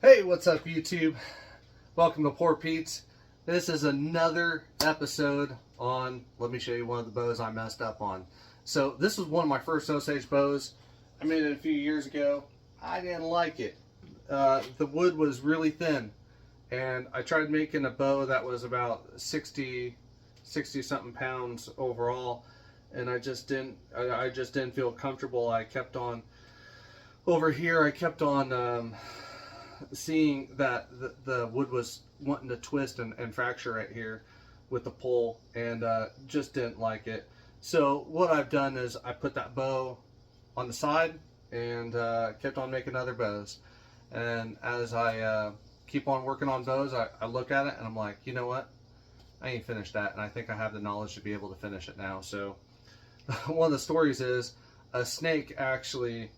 Hey, what's up YouTube? Welcome to Poor Pete's. This is another episode on, let me show you one of the bows I messed up on. So this was one of my first Osage bows. I made it a few years ago. I didn't like it. The wood was really thin, and I tried making a bow that was about 60 something pounds overall, and I just didn't feel comfortable. I kept on seeing that the wood was wanting to twist and fracture right here with the pole, and just didn't like it. So what I've done is I put that bow on the side and kept on making other bows. And as I keep on working on bows, I look at it and I'm like, you know what, I ain't finished that, and I think I have the knowledge to be able to finish it now. So one of the stories is a snake actually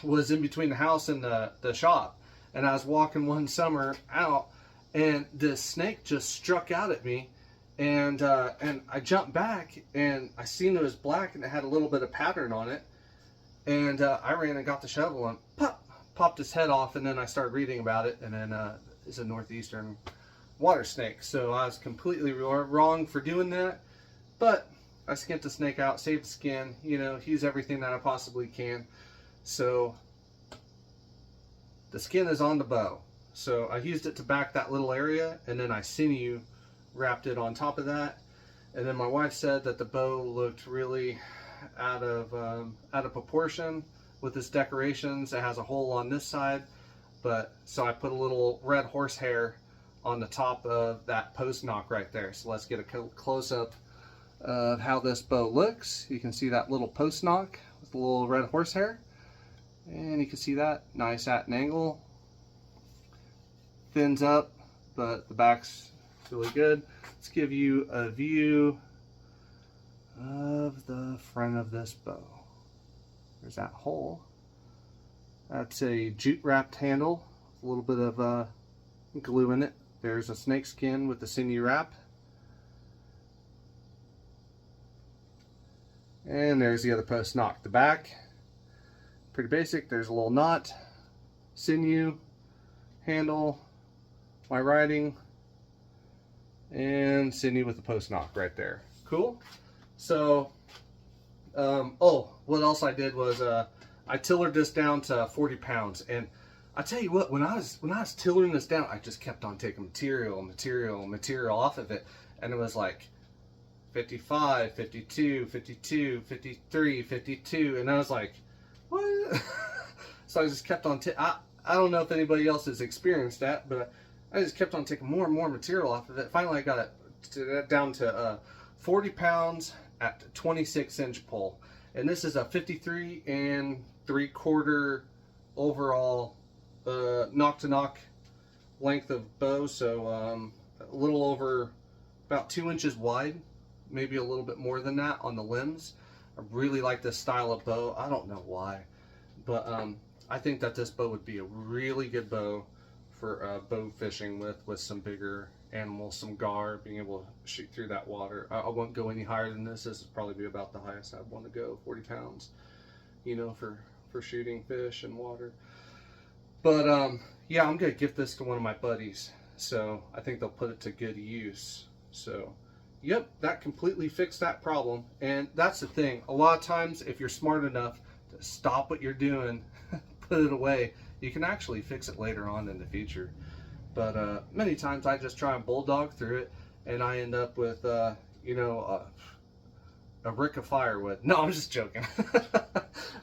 was in between the house and the shop, and I was walking one summer out, and this snake just struck out at me, and I jumped back, and I seen it was black and it had a little bit of pattern on it, and I ran and got the shovel and popped his head off. And then I started reading about it, and then it's a northeastern water snake. So I was completely wrong for doing that, but I skinned the snake out, saved the skin, you know, use everything that I possibly can. So the skin is on the bow. So I used it to back that little area, and then I sinew wrapped it on top of that. And then my wife said that the bow looked really out of proportion with its decorations. It has a hole on this side, but so I put a little red horsehair on the top of that post knock right there. So let's get a close up of how this bow looks. You can see that little post knock with a little red horsehair. And you can see that, nice at an angle. Thins up, but the back's really good. Let's give you a view of the front of this bow. There's that hole. That's a jute wrapped handle, with a little bit of glue in it. There's a snake skin with the sinew wrap. And there's the other post knock. The back, pretty basic. There's a little knot, sinew, handle, my writing, and sinew with the post knock right there. Cool. So, oh, what else I did was I tillered this down to 40 pounds, and I tell you what, when I was tillering this down, I just kept on taking material off of it, and it was like 55, 52, 52, 53, 52, and I was like, what? So I just kept on I don't know if anybody else has experienced that, but I just kept on taking more and more material off of it. Finally I got it down to 40 pounds at 26-inch pole, and this is a 53 3/4 overall knock to knock length of bow. So a little over about 2 inches wide, maybe a little bit more than that on the limbs. I really like this style of bow. I don't know why, but I think that this bow would be a really good bow for bow fishing with some bigger animals, some gar, being able to shoot through that water. I won't go any higher than this. This would probably be about the highest I'd want to go, 40 pounds, you know, for shooting fish and water. But yeah, I'm gonna gift this to one of my buddies, so I think they'll put it to good use. So yep, that completely fixed that problem. And that's the thing, a lot of times if you're smart enough to stop what you're doing, put it away, you can actually fix it later on in the future. But many times I just try and bulldog through it, and I end up with you know, a rick of firewood. No, I'm just joking.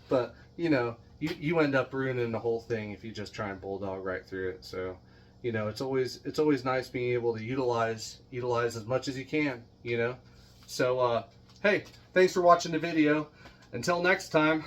But you know, you end up ruining the whole thing if you just try and bulldog right through it. So you know, it's always nice being able to utilize as much as you can, you know. So hey, thanks for watching the video. Until next time.